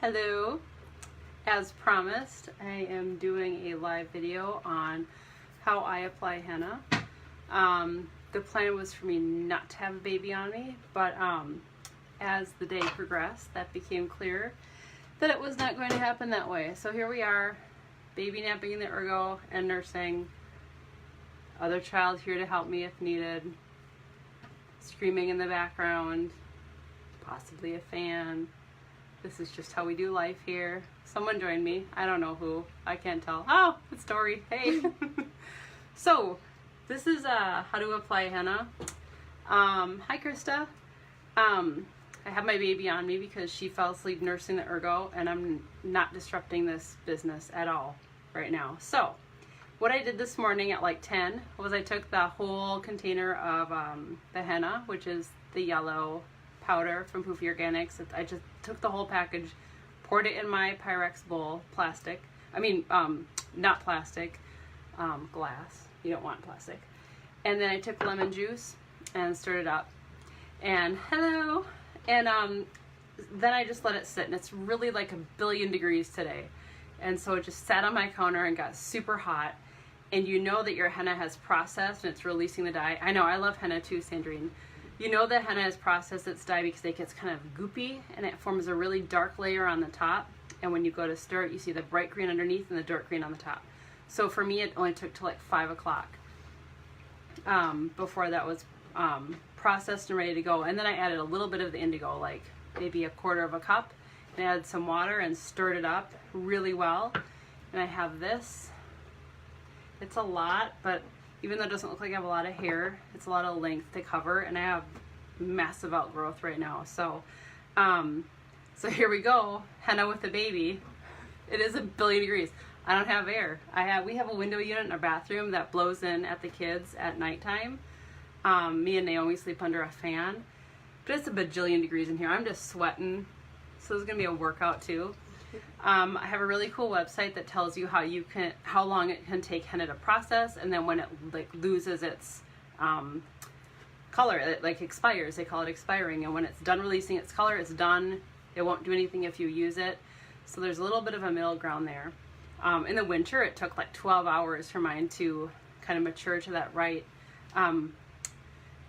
Hello. As promised, I am doing a live video on how I apply henna. The plan was for me not to have a baby on me, but as the day progressed, that became clear that it was not going to happen that way. So here we are, baby napping in the ergo and nursing, other child here to help me if needed, screaming in the background, possibly a fan. This is just how we do life here. Someone joined me. I don't know who. I can't tell. Oh, it's Dory. Hey. So, this is how to apply henna. Hi, Krista. I have my baby on me because she fell asleep nursing the ergo, and I'm not disrupting this business at all right now. So, what I did this morning at like 10 was I took the whole container of the henna, which is the yellow powder from Poofy Organics. I just took the whole package, poured it in my Pyrex bowl, plastic. I mean, not plastic, glass. You don't want plastic. And then I took lemon juice and stirred it up. And hello. And then I just let it sit. And it's really like 1 billion degrees today. And so it just sat on my counter and got super hot. And you know that your henna has processed and it's releasing the dye. I know, I love henna too, Sandrine. You know that henna has processed its dye because it gets kind of goopy and it forms a really dark layer on the top. And when you go to stir it, you see the bright green underneath and the dark green on the top. So for me, it only took till like 5 o'clock before that was processed and ready to go. And then I added a little bit of the indigo, like maybe 1/4 cup, and added some water and stirred it up really well. And I have this. It's a lot, but even though it doesn't look like I have a lot of hair, it's a lot of length to cover, and I have massive outgrowth right now. So, so here we go, henna with the baby. It is 1 billion degrees. I don't have air. We have a window unit in our bathroom that blows in at the kids at nighttime. Me and Naomi sleep under a fan, but it's 1 bajillion degrees in here. I'm just sweating, so it's gonna be a workout too. I have a really cool website that tells you how long it can take henna to process, and then when it like loses its color, it like expires. They call it expiring, and when it's done releasing its color, it's done. It won't do anything if you use it. So there's a little bit of a middle ground there. In the winter, it took like 12 hours for mine to kind of mature to that right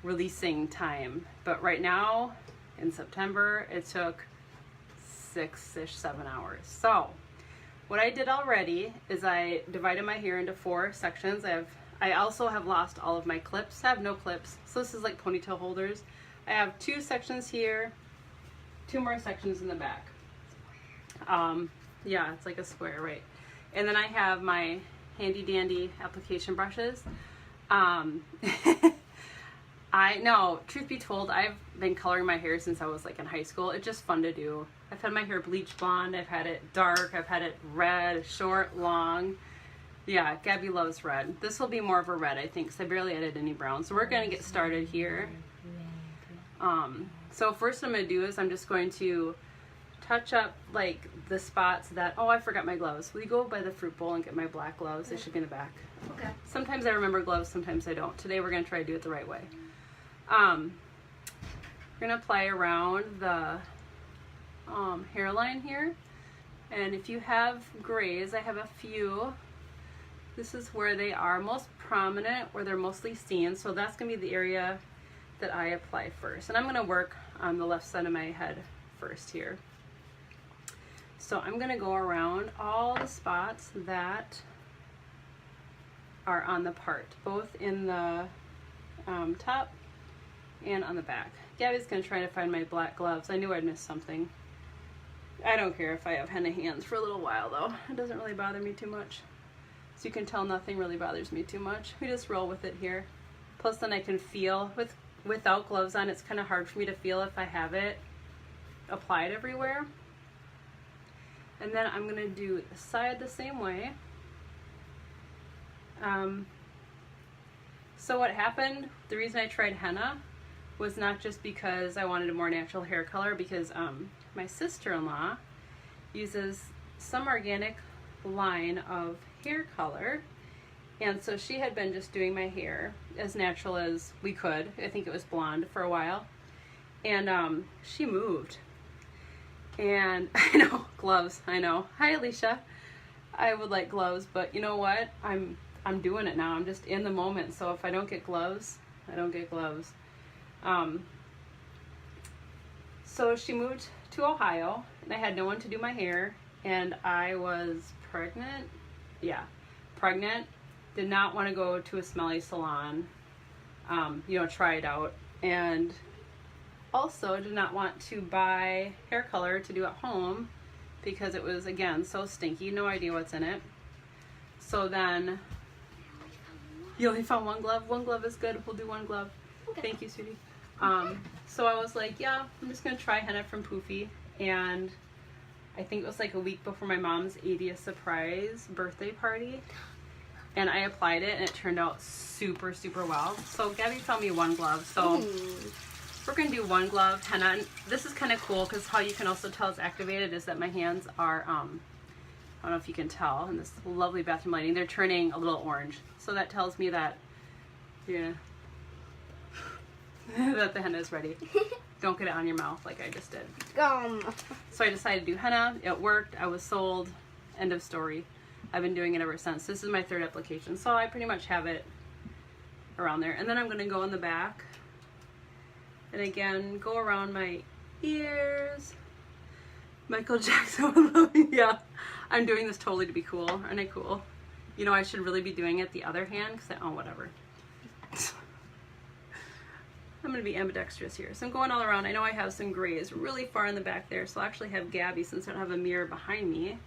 releasing time. But right now, in September, it took 6-ish, 7 hours. So what I did already is I divided my hair into 4 sections. I also have lost all of my clips. I have no clips, so this is like ponytail holders. I have 2 sections here, 2 more sections in the back. Yeah, it's like a square, right? And then I have my handy dandy application brushes. No, truth be told, I've been coloring my hair since I was like in high school. It's just fun to do. I've had my hair bleach blonde, I've had it dark, I've had it red, short, long. Yeah, Gabby loves red. This will be more of a red, I think, because I barely added any brown. So we're gonna get started here. So first what I'm gonna do is I'm just going to touch up like the spots that, oh, I forgot my gloves. Will you go by the fruit bowl and get my black gloves? They should be in the back. Okay. Sometimes I remember gloves, sometimes I don't. Today we're gonna try to do it the right way. We're gonna apply around the hairline here, and if you have grays, I have a few. This is where they are most prominent, where they're mostly seen, so that's gonna be the area that I apply first. And I'm gonna work on the left side of my head first here. So I'm gonna go around all the spots that are on the part, both in the top and on the back. Gabby's gonna try to find my black gloves. I knew I'd missed something. I don't care if I have henna hands for a little while though. It doesn't really bother me too much. So you can tell nothing really bothers me too much. We just roll with it here. Plus then I can feel, without gloves on, it's kind of hard for me to feel if I have it applied everywhere. And then I'm gonna do the side the same way. So what happened, the reason I tried henna was not just because I wanted a more natural hair color, because my sister-in-law uses some organic line of hair color, and so she had been just doing my hair as natural as we could. I think it was blonde for a while, and she moved, And I know, gloves, I know. Hi, Alicia. I would like gloves, but you know what? I'm doing it now. I'm just in the moment. So if I don't get gloves, I don't get gloves. So she moved to Ohio, and I had no one to do my hair, and I was pregnant. Yeah, pregnant. Did not want to go to a smelly salon, try it out. And also did not want to buy hair color to do at home because it was, again, so stinky. No idea what's in it. So then, you only found one glove? One glove is good. We'll do one glove. Okay. Thank you, sweetie. So I was like, yeah, I'm just going to try henna from Poofy. And I think it was like a week before my mom's 80th surprise birthday party. And I applied it, and it turned out super, super well. So Gabby found me one glove. So we're going to do one glove henna. And this is kind of cool because how you can also tell it's activated is that my hands are, I don't know if you can tell, in this lovely bathroom lighting, they're turning a little orange. So that tells me that, that the henna is ready. Don't get it on your mouth like I just did. So I decided to do henna. It worked. I was sold. End of story. I've been doing it ever since. This is my third application. So I pretty much have it around there. And then I'm going to go in the back. And again, go around my ears. Michael Jackson. Yeah. I'm doing this totally to be cool. Aren't I cool? You know, I should really be doing it the other hand because whatever. I'm going to be ambidextrous here. So I'm going all around. I know I have some grays really far in the back there. So I'll actually have Gabby, since I don't have a mirror behind me,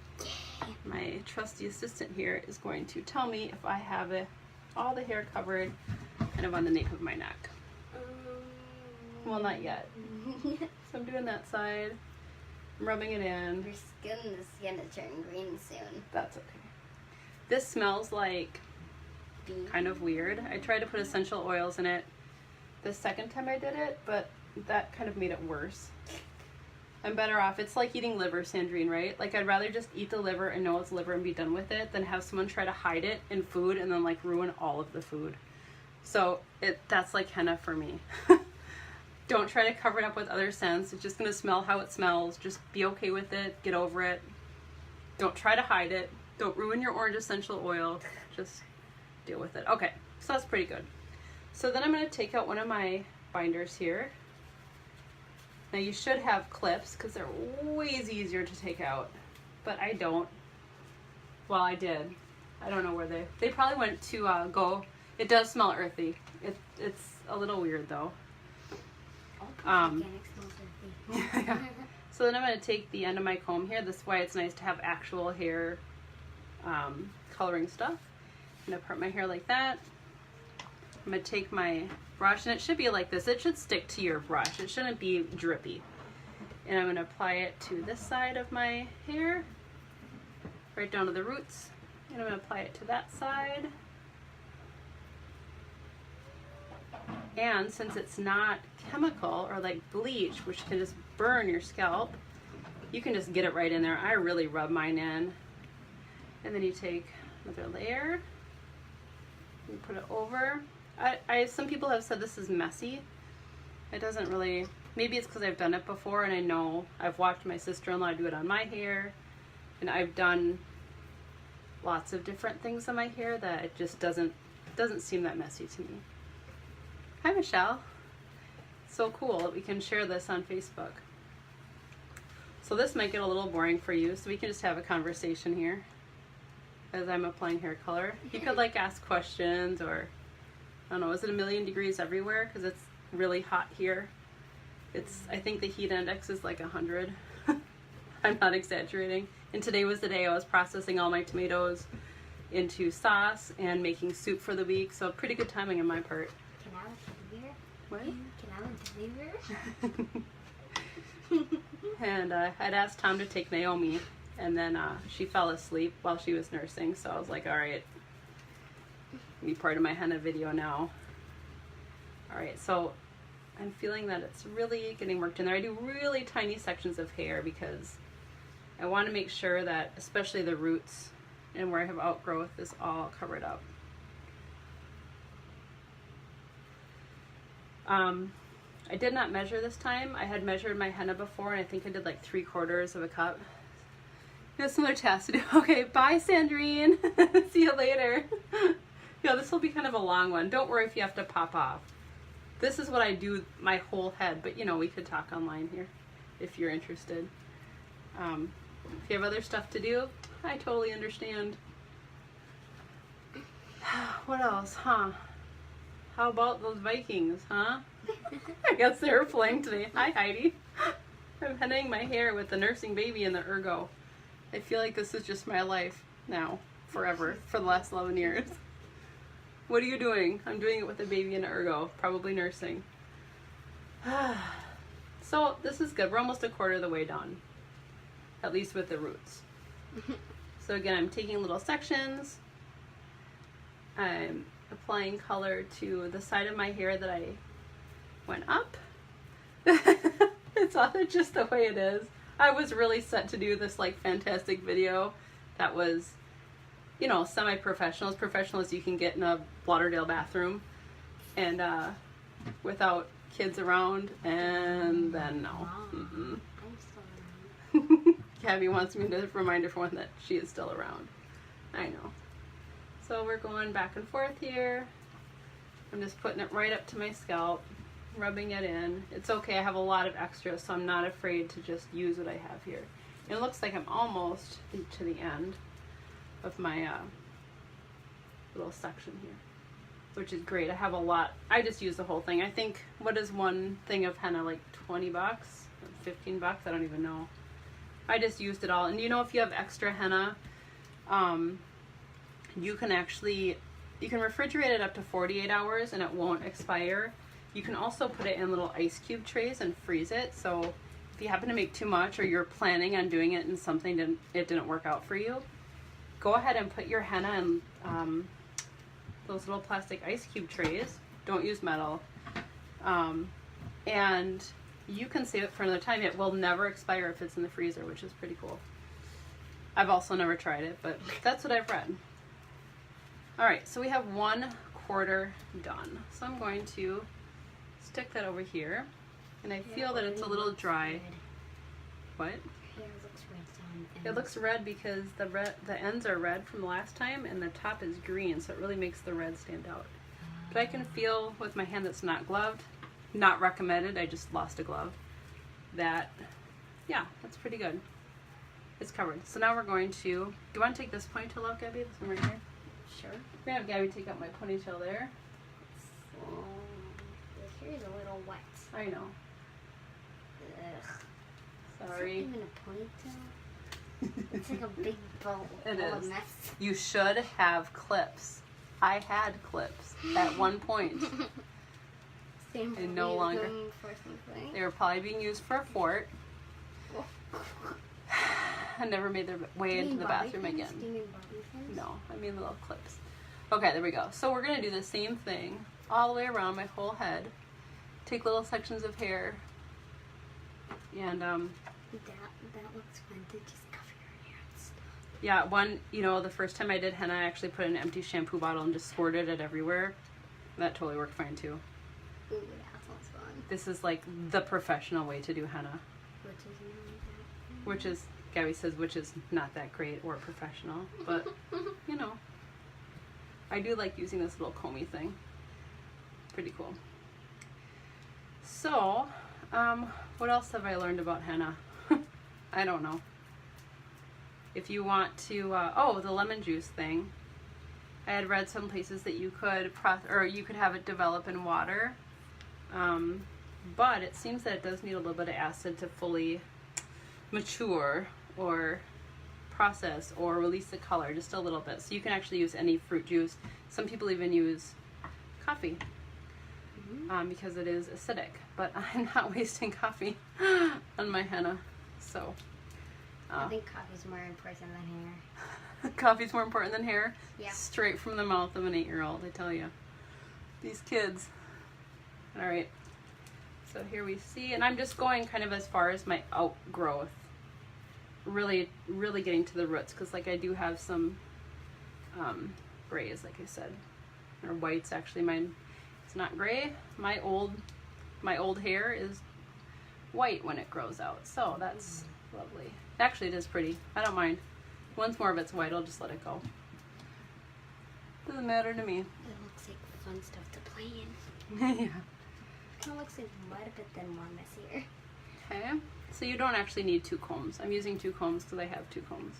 my trusty assistant here is going to tell me if I have all the hair covered kind of on the nape of my neck. Well, not yet. So I'm doing that side. I'm rubbing it in. Your skin is going to turn green soon. That's okay. This smells like kind of weird. I tried to put essential oils in it the second time I did it, but that kind of made it worse. I'm better off. It's like eating liver, Sandrine, right? Like, I'd rather just eat the liver and know it's liver and be done with it than have someone try to hide it in food and then like ruin all of the food. So that's like henna for me. Don't try to cover it up with other scents. It's just going to smell how it smells. Just be okay with it. Get over it. Don't try to hide it. Don't ruin your orange essential oil. Just deal with it. Okay, so that's pretty good. So then I'm going to take out one of my binders here. Now you should have clips because they're way easier to take out, but I don't. Well, I did. I don't know where they probably went to go. It does smell earthy. It's a little weird though. Yeah. So then I'm going to take the end of my comb here. This is why it's nice to have actual hair coloring stuff. I'm going to part my hair like that. I'm going to take my brush, and it should be like this. It should stick to your brush. It shouldn't be drippy. And I'm going to apply it to this side of my hair, right down to the roots. And I'm going to apply it to that side. And since it's not chemical or like bleach, which can just burn your scalp, you can just get it right in there. I really rub mine in. And then you take another layer and put it over. Some people have said this is messy. It doesn't really, maybe it's because I've done it before and I know I've watched my sister-in-law do it on my hair, and I've done lots of different things on my hair that it just doesn't seem that messy to me. Hi, Michelle. So cool that we can share this on Facebook. So this might get a little boring for you, so we can just have a conversation here as I'm applying hair color. You could like ask questions, or I don't know, is it 1,000,000 degrees everywhere? Because it's really hot here. I think the heat index is like 100. I'm not exaggerating. And today was the day I was processing all my tomatoes into sauce and making soup for the week, so pretty good timing on my part. Can I have a beer? What? Can I have a beer? And I'd asked Tom to take Naomi, and then she fell asleep while she was nursing, so I was like, all right, be part of my henna video now. All right, so I'm feeling that it's really getting worked in there. I do really tiny sections of hair because I want to make sure that especially the roots and where I have outgrowth is all covered up. I did not measure this time. I had measured my henna before, and I think I did like 3/4 of a cup. Got some other tasks to do. Okay, bye, Sandrine. See you later. Yeah, this will be kind of a long one. Don't worry if you have to pop off. This is what I do my whole head, but you know, we could talk online here if you're interested. If you have other stuff to do, I totally understand. What else, huh? How about those Vikings, huh? I guess they were playing today. Hi, Heidi. I'm hennaing my hair with the nursing baby and the ergo. I feel like this is just my life now, forever, for the last 11 years. What are you doing? I'm doing it with a baby and an ergo, probably nursing. So this is good. We're almost 1/4 of the way done, at least with the roots. So again, I'm taking little sections. I'm applying color to the side of my hair that I went up. It's just the way it is. I was really set to do this like fantastic video that was, you know, semi-professional, as professional as you can get in a Lauderdale bathroom, and without kids around, and then no. I'm still around. Gabby wants me to remind everyone that she is still around. I know. So we're going back and forth here. I'm just putting it right up to my scalp, rubbing it in. It's okay, I have a lot of extra, so I'm not afraid to just use what I have here. And it looks like I'm almost to the end of my little section here, which is great. I have a lot. I just use the whole thing. I think, what is one thing of henna, like 20 bucks, 15 bucks? I don't even know. I just used it all. And you know, if you have extra henna, you can refrigerate it up to 48 hours and it won't expire. You can also put it in little ice cube trays and freeze it. So if you happen to make too much, or you're planning on doing it and something didn't work out for you, go ahead and put your henna in those little plastic ice cube trays. Don't use metal. And you can save it for another time. It will never expire if it's in the freezer, which is pretty cool. I've also never tried it, but that's what I've read. All right, so we have 1/4 done. So I'm going to stick that over here, and I feel that it's a little dry. Red. What? Hair looks red on the It ends. looks red because the ends are red from last time, and the top is green, so it really makes the red stand out. But I can feel with my hand that's not gloved, not recommended, I just lost a glove, that, yeah, that's pretty good. It's covered. So now we're going to, do you want to take this ponytail out, Gabby? This one right here? Sure. We're going to have Gabby take out my ponytail there. So, the hair is a little wet. I know. Ugh. Sorry. It's not even a ponytail. It's like a big bowl. It full is. of mess. You should have clips. I had clips at one point. Same And no longer. for something. They were probably being used for a fort. And never made their way into the bathroom again. Do you mean bobby pins? No, I mean little clips. Okay, there we go. So we're going to do the same thing all the way around my whole head. Take little sections of hair. And, That looks fun to just cover your hair and stuff. yeah, the first time I did henna, I actually put in an empty shampoo bottle and just squirted it everywhere. That totally worked fine too. Ooh, that sounds fun. This is like the professional way to do henna. Which is not Which is, Gabby says, which is not that great or professional, but, you know. I do like using this little comby thing. Pretty cool. So, what else have I learned about henna? I don't know. If you want to, the lemon juice thing. I had read some places that you could have it develop in water. But it seems that it does need a little bit of acid to fully mature or process or release the color, just a little bit. So you can actually use any fruit juice. Some people even use coffee because it is acidic, but I'm not wasting coffee on my henna. So I think coffee's more important than hair. coffee's more important than hair. Yeah. Straight from the mouth of an 8-year-old, I tell you. These kids. All right. So here we see, and I'm just going kind of as far as my outgrowth. Really, really getting to the roots, because like I do have some grays, like I said, or whites. Actually, mine, it's not gray. My old my old hair is white when it grows out. So that's lovely. Actually, it is pretty. I don't mind. Once more of it's white, I'll just let it go. Doesn't matter to me. It looks like fun stuff to play in. Yeah. It kind of looks like mud, but then more messier. Okay. So you don't actually need 2 combs. I'm using 2 combs because I have 2 combs.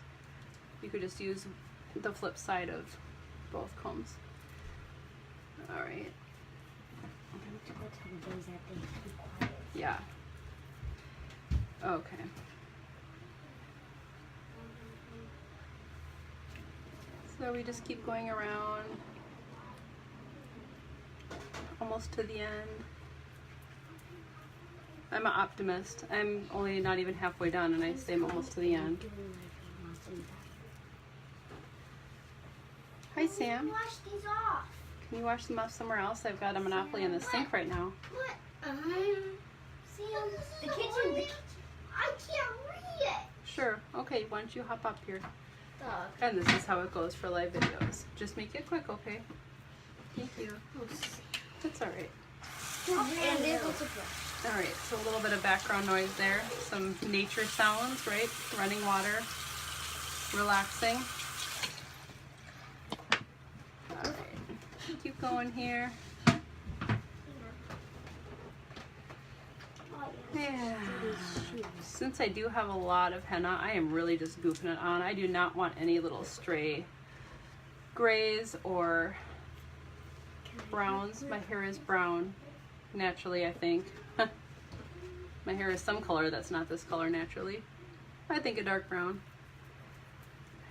You could just use the flip side of both combs. All right. I'm going to go tell the boys that they have to be quiet. Yeah. Okay. So we just keep going around almost to the end. I'm an optimist. I'm only not even halfway done and I say I'm almost to the end. Hi Sam. Wash these off. Can you wash them off somewhere else? I've got a monopoly in the sink right now. What? Sam, the kitchen. I can't read it. Sure. Okay, why don't you hop up here? Dog. And this is how it goes for live videos. Just make it quick, okay? Thank you. That's alright. And there's also brush. Alright, so a little bit of background noise there. Some nature sounds, right? Running water. Relaxing. Alright. Keep going here. Yeah. Since I do have a lot of henna, I am really just goofing it on. I do not want any little stray grays or browns. My hair is brown naturally, I think. My hair is some color that's not this color naturally. I think a dark brown.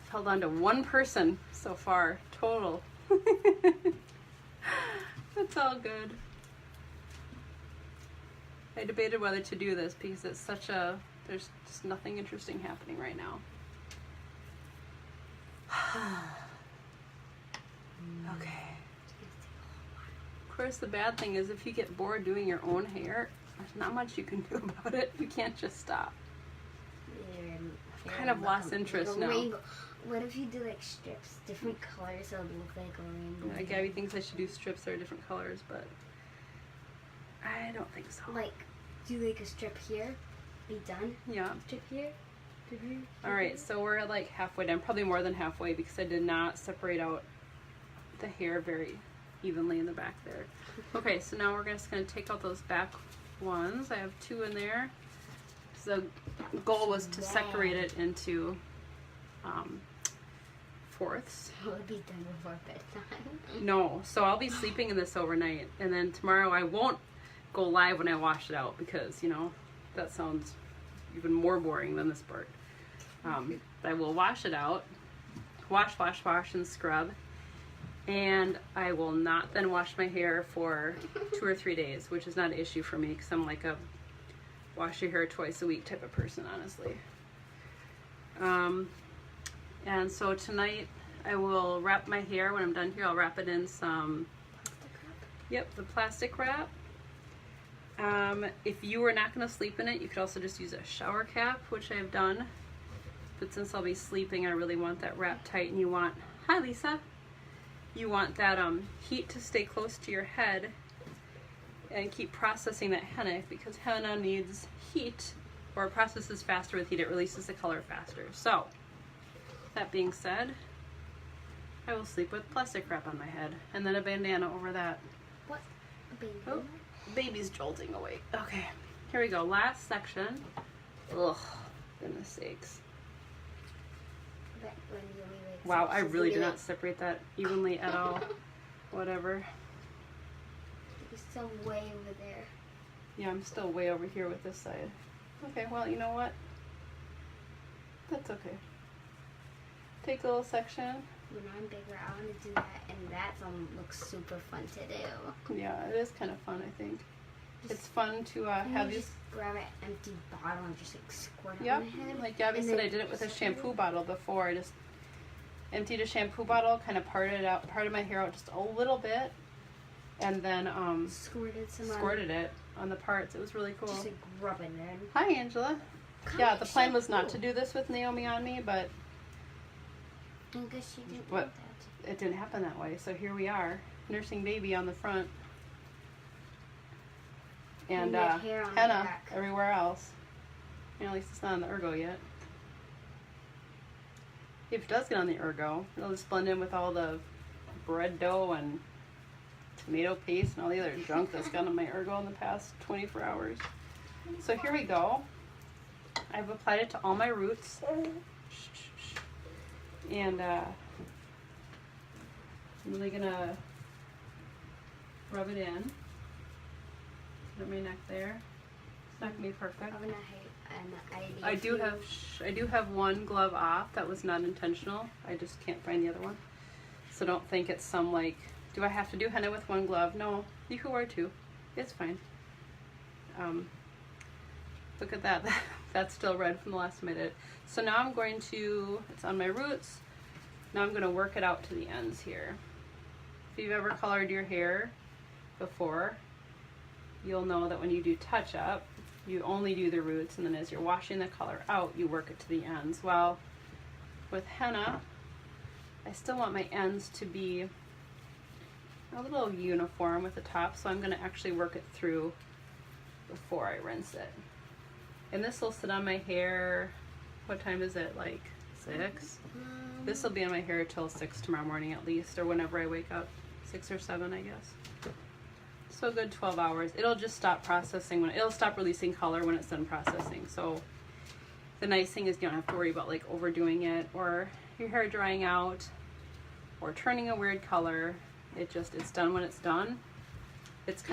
I've held on to 1 person so far, total. It's all good. I debated whether to do this because it's such a, there's just nothing interesting happening right now. Okay. Of course, the bad thing is if you get bored doing your own hair, there's not much you can do about it. You can't just stop. I've kind of lost interest now. Rainbow. What if you do like strips, different colors, so it would look like a rainbow? Yeah, Gabby thinks I should do strips that are different colors, but I don't think so. Like, do like a strip here, be done. Yeah. Strip here. Alright, so we're like halfway done, probably more than halfway because I did not separate out the hair very evenly in the back there. Okay, so now we're just going to take out those back ones. I have 2 in there. So the goal was to separate it into fourths. It would be done before bedtime. No, so I'll be sleeping in this overnight, and then tomorrow I won't go live when I wash it out because, you know, that sounds even more boring than this part. I will wash it out, wash, and scrub, and I will not then wash my hair for 2 or 3 days, which is not an issue for me because I'm like a wash your hair twice a week type of person, honestly. And so tonight I will wrap my hair. When I'm done here, I'll wrap it in some the plastic wrap. If you were not going to sleep in it, you could also just use a shower cap, which I've done. But since I'll be sleeping, I really want that wrapped tight, and you want, hi Lisa, you want that heat to stay close to your head and keep processing that henna, because henna needs heat, or processes faster with heat. It releases the color faster. So, that being said, I will sleep with plastic wrap on my head, and then a bandana over that. What? A baby? Oh, baby's jolting awake. Okay, here we go. Last section. Ugh, goodness sakes. Wow, I really did not separate that evenly at all. Whatever. You're still way over there. Yeah, I'm still way over here with this side. Okay, well, you know what? That's okay. Take a little section. When I'm bigger, I want to do that, and that looks super fun to do. Yeah, it is kind of fun, I think. It's fun to have just grab an empty bottle and just like squirt it yep, on my head. like Gabby said, I did it with a shampoo bottle before. I just emptied a shampoo bottle, kind of parted my hair out just a little bit, and then squirted it on the parts. It was really cool. Just like rub it in. Hi, Angela. Yeah, the plan was not to do this with Naomi on me, but I guess she didn't want that. It didn't happen that way. So here we are, nursing baby on the front. and that hair on my henna back. everywhere else. You know, at least it's not on the ergo yet. If it does get on the ergo, it'll just blend in with all the bread dough and tomato paste and all the other junk that's gone on my ergo in the past 24 hours. So here we go. I've applied it to all my roots. And I'm really gonna rub it in. Put it on my neck there. It's not gonna be perfect. I do have one glove off that was not intentional. I just can't find the other one. So don't think it's some like, do I have to do henna with one glove? No, you can wear two. It's fine. Look at that. That's still red from the last time I did it. So now I'm going to, it's on my roots. Now I'm going to work it out to the ends here. If you've ever colored your hair before, you'll know that when you do touch up, you only do the roots, and then as you're washing the color out, you work it to the ends. Well, with henna, I still want my ends to be a little uniform with the top, so I'm going to actually work it through before I rinse it. And this will sit on my hair, what time is it, like 6? This will be on my hair till 6 tomorrow morning at least, or whenever I wake up, 6 or 7 I guess. So a good 12 hours. It'll just stop processing, it'll stop releasing color when it's done processing. So the nice thing is you don't have to worry about like overdoing it, or your hair drying out, or turning a weird color. It's done when it's done. It's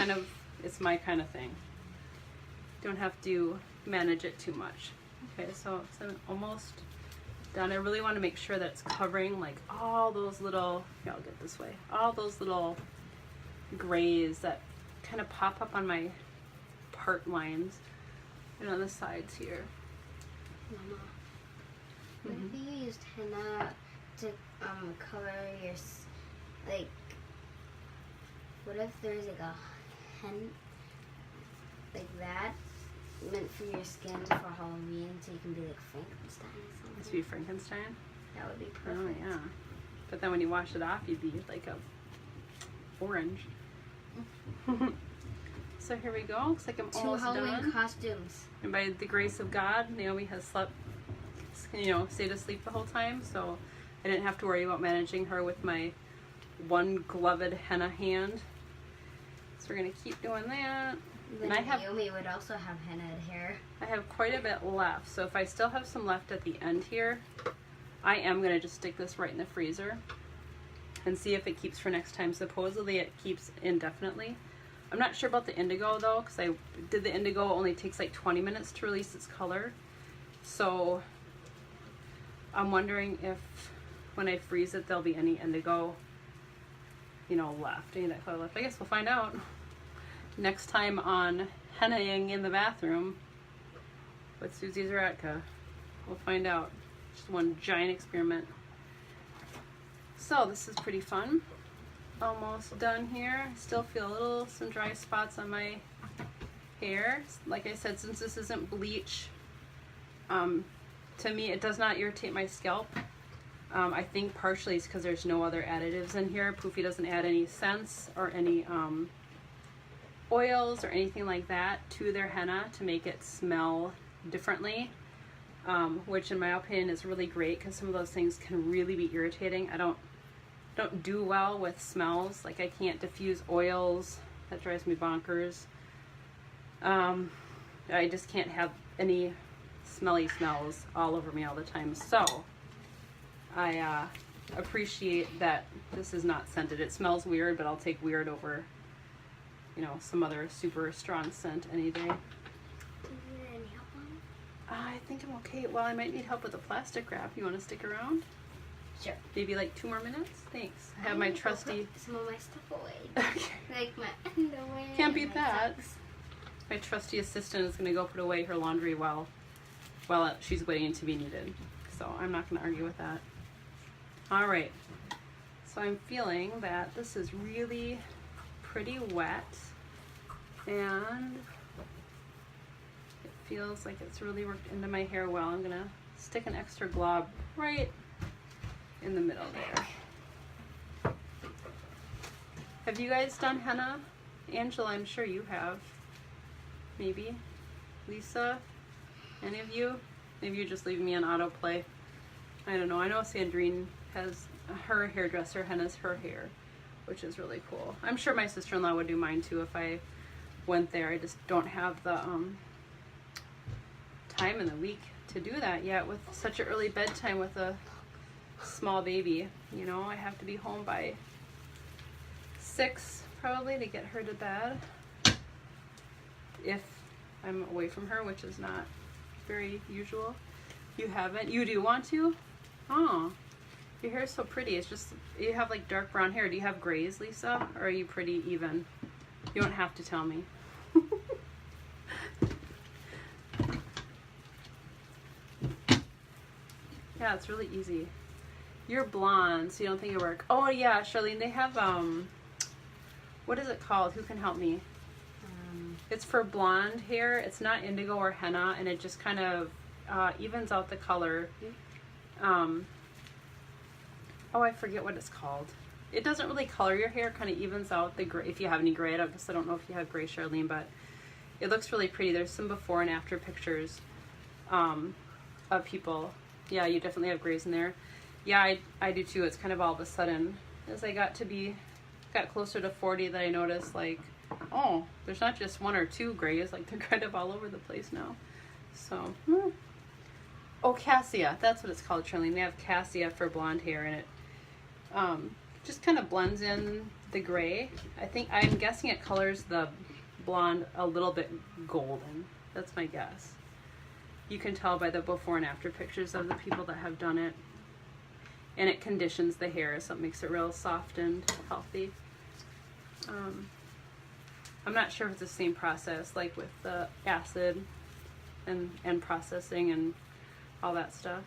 my kind of thing. Don't have to manage it too much. Okay, so it's almost done. I really want to make sure that it's covering like all those little, here, I'll get this way, all those little grays that kind of pop up on my part lines and on the sides here. Mama, what if you used henna to color your, like, what if there's like a hen, like that, meant for your skin for Halloween, so you can be like Frankenstein or something? Let's be Frankenstein? That would be perfect. Oh yeah. But then when you wash it off, you'd be like a orange. So here we go. Looks like I'm almost done. 2 Halloween costumes. And by the grace of God, Naomi has slept, stayed asleep the whole time, so I didn't have to worry about managing her with my one gloved henna hand. So we're gonna keep doing that. Then Naomi would also have henna hair. I have quite a bit left, so if I still have some left at the end here, I am gonna just stick this right in the freezer and see if it keeps for next time. Supposedly it keeps indefinitely. I'm not sure about the indigo though, because I did the indigo, it only takes like 20 minutes to release its color. So I'm wondering if when I freeze it there'll be any indigo, left, any of that color left. I guess we'll find out next time on hennaing in the bathroom with Susie Zaratka. We'll find out. Just one giant experiment. So this is pretty fun. Almost done here. Still feel some dry spots on my hair. Like I said, since this isn't bleach, to me it does not irritate my scalp. I think partially it's because there's no other additives in here. Poofy doesn't add any scents or any oils or anything like that to their henna to make it smell differently, which in my opinion is really great because some of those things can really be irritating. I don't do well with smells. Like I can't diffuse oils. That drives me bonkers. I just can't have any smelly smells all over me all the time. So I appreciate that this is not scented. It smells weird, but I'll take weird over, some other super strong scent any day. Do you need any help on it? I think I'm okay. Well, I might need help with the plastic wrap. You want to stick around? Sure. Maybe like 2 more minutes? Thanks. I have my trusty... Put some of my stuff away. Okay. Like my underwear. Can't beat that. My trusty assistant is going to go put away her laundry while she's waiting to be needed. So I'm not going to argue with that. All right. So I'm feeling that this is really pretty wet. And it feels like it's really worked into my hair well. I'm going to stick an extra glob right in the middle there. Have you guys done henna? Angela, I'm sure you have. maybe. Lisa, any of you? Maybe you're just leaving me on autoplay. I don't know. I know Sandrine has her hairdresser, Henna's her hair, which is really cool. I'm sure my sister-in-law would do mine too if I went there. I just don't have the time in the week to do that yet with such an early bedtime with a small baby. You know, I have to be home by 6 probably to get her to bed if I'm away from her, which is not very usual. You haven't? You do want to? Oh, your hair is so pretty. It's just, you have like dark brown hair. Do you have grays, Lisa? Or are you pretty even? You don't have to tell me. Yeah, it's really easy. You're blonde, so you don't think it'll work. Oh yeah, Charlene, they have, what is it called? Who can help me? It's for blonde hair. It's not indigo or henna, and it just kind of evens out the color. Oh, I forget what it's called. It doesn't really color your hair, kind of evens out the gray. If you have any gray, I don't know if you have gray, Charlene, but it looks really pretty. There's some before and after pictures of people. Yeah, you definitely have grays in there. Yeah, I do too. It's kind of all of a sudden, as I got closer to 40, that I noticed, like, oh, there's not just 1 or 2 grays, like they're kind of all over the place now. So, oh, cassia, that's what it's called, Charlene. They have cassia for blonde hair, and it just kind of blends in the gray. I'm guessing it colors the blonde a little bit golden. That's my guess. You can tell by the before and after pictures of the people that have done it. And it conditions the hair, so it makes it real soft and healthy. I'm not sure if it's the same process, like with the acid and processing and all that stuff.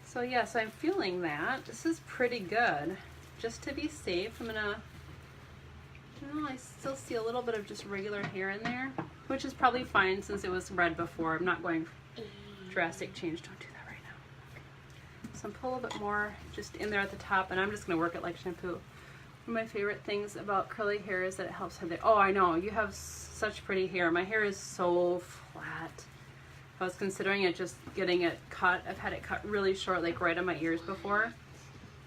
So yes, I'm feeling that. This is pretty good. Just to be safe, I'm gonna, I still see a little bit of just regular hair in there, which is probably fine since it was red before. I'm not going drastic change. Don't do that right now. So I'm put a little bit more just in there at the top, and I'm just going to work it like shampoo. One of my favorite things about curly hair is that it helps with it. Oh, I know. You have such pretty hair. My hair is so flat. I was considering it, just getting it cut. I've had it cut really short, like right on my ears before.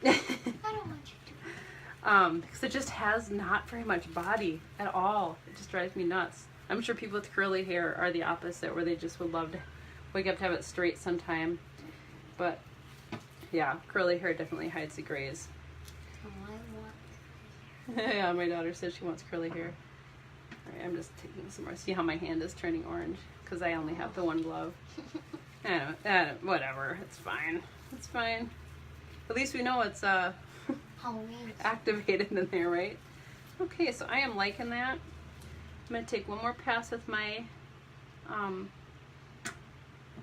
I don't want you to. Because it just has not very much body at all. It just drives me nuts. I'm sure people with curly hair are the opposite, where they just would love to wake up to have it straight sometime. But yeah, curly hair definitely hides the grays. Oh, I want. Yeah, my daughter says she wants curly hair. All right, I'm just taking some more. See how my hand is turning orange? Because I only have the one glove. Whatever. It's fine. It's fine. At least we know it's Halloween. activated in there, right? Okay, so I am liking that. I'm going to take one more pass with my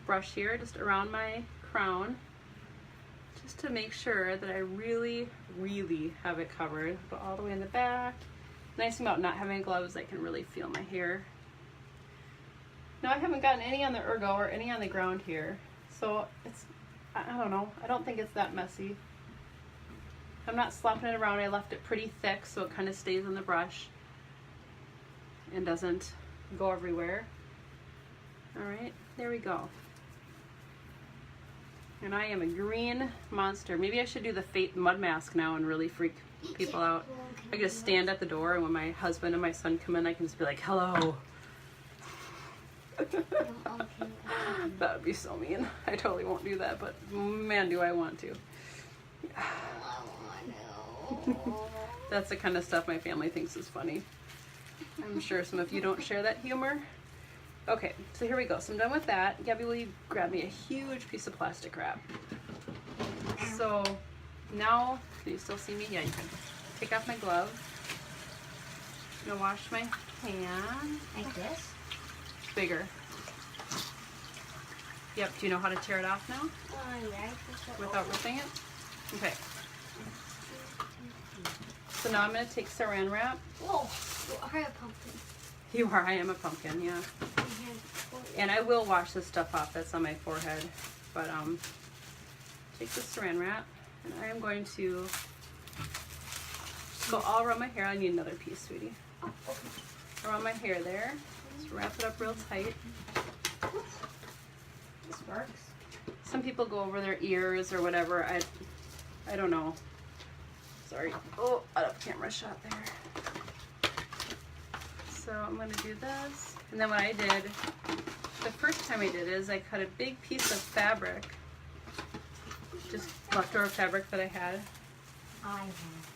brush here, just around my crown, just to make sure that I really, really have it covered. Go all the way in the back. Nice thing about not having gloves, I can really feel my hair. Now I haven't gotten any on the ergo or any on the ground here, so it's, I don't know, I don't think it's that messy. I'm not slapping it around. I left it pretty thick so it kind of stays on the brush and doesn't go everywhere. All right, there we go. And I am a green monster. Maybe I should do the Fate mud mask now and really freak people out. I can just stand at the door, and when my husband and my son come in, I can just be like, hello. That would be so mean. I totally won't do that, but man, do I want to. That's the kind of stuff my family thinks is funny. I'm sure some of you don't share that humor. Okay, so here we go. So I'm done with that. Gabby, will you grab me a huge piece of plastic wrap? So now, can you still see me? Yeah, you can. Take off my glove. I'm gonna wash my hand. Like this? Bigger. Yep, do you know how to tear it off now? Yeah. Without ripping it? Okay. So now I'm gonna take saran wrap. Whoa, you are a pumpkin. You are, I am a pumpkin, yeah. And I will wash this stuff off that's on my forehead. But take the saran wrap, and I am going to Go all around my hair. I need another piece, sweetie. Oh, okay. Around my hair there. Just wrap it up real tight. This works. Some people go over their ears or whatever. I don't know. Sorry. Oh, out of camera shot there. So I'm going to do this. And then what I did, the first time I did is I cut a big piece of fabric. Just leftover fabric that I had.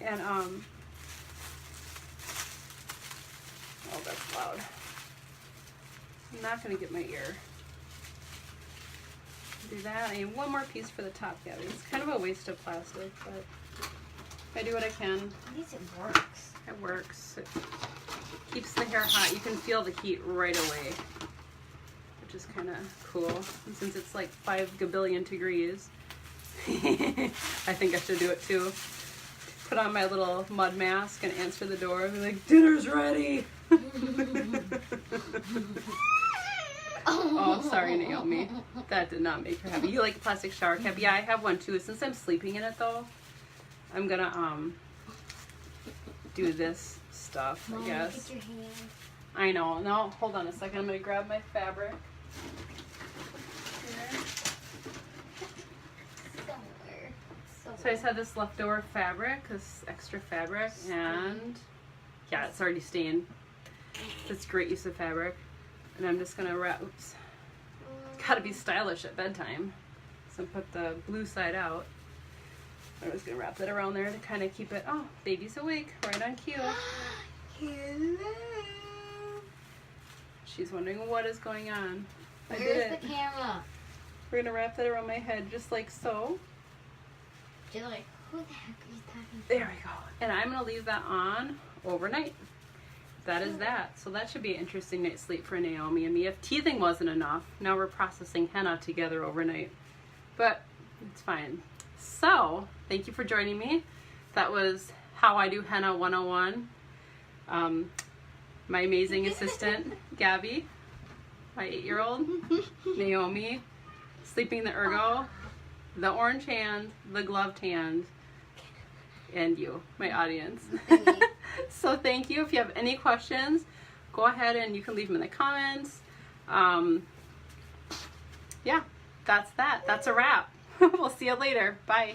And, oh, that's loud. I'm not going to get my ear. Do that. I need one more piece for the top, Gabby. It's kind of a waste of plastic, but I do what I can. At least it works. It works. It keeps the hair hot. You can feel the heat right away, which is kind of cool. And since it's like 5 gabillion degrees, I think I should do it too. Put on my little mud mask and answer the door and be like, dinner's ready. Oh, sorry, Naomi. That did not make her happy. You like a plastic shower cap? Yeah, I have one too. Since I'm sleeping in it though, I'm gonna do this stuff, I guess. Look at your hand. I know. Now, hold on a second. I'm gonna grab my fabric. Here. So I just had this leftover fabric, this extra fabric, and yeah, it's already stained. That's great use of fabric. And I'm just gonna wrap, oops, gotta be stylish at bedtime. So put the blue side out. I'm just gonna wrap that around there to kind of keep it, oh, baby's awake, right on cue. Hello. She's wondering what is going on. I did Where's it. the camera? We're gonna wrap that around my head just like so. You're like, who the heck are you talking to? There we go. And I'm gonna leave that on overnight. That is that. So that should be an interesting night's sleep for Naomi and me. If teething wasn't enough, now we're processing henna together overnight. But it's fine. So, thank you for joining me. That was How I Do Henna 101. My amazing assistant, Gabby, my 8-year-old, Naomi, sleeping the ergo, the orange hand, the gloved hand, and you, my audience. So thank you. If you have any questions, go ahead and you can leave them in the comments. Yeah, that's that. That's a wrap. We'll see you later. Bye.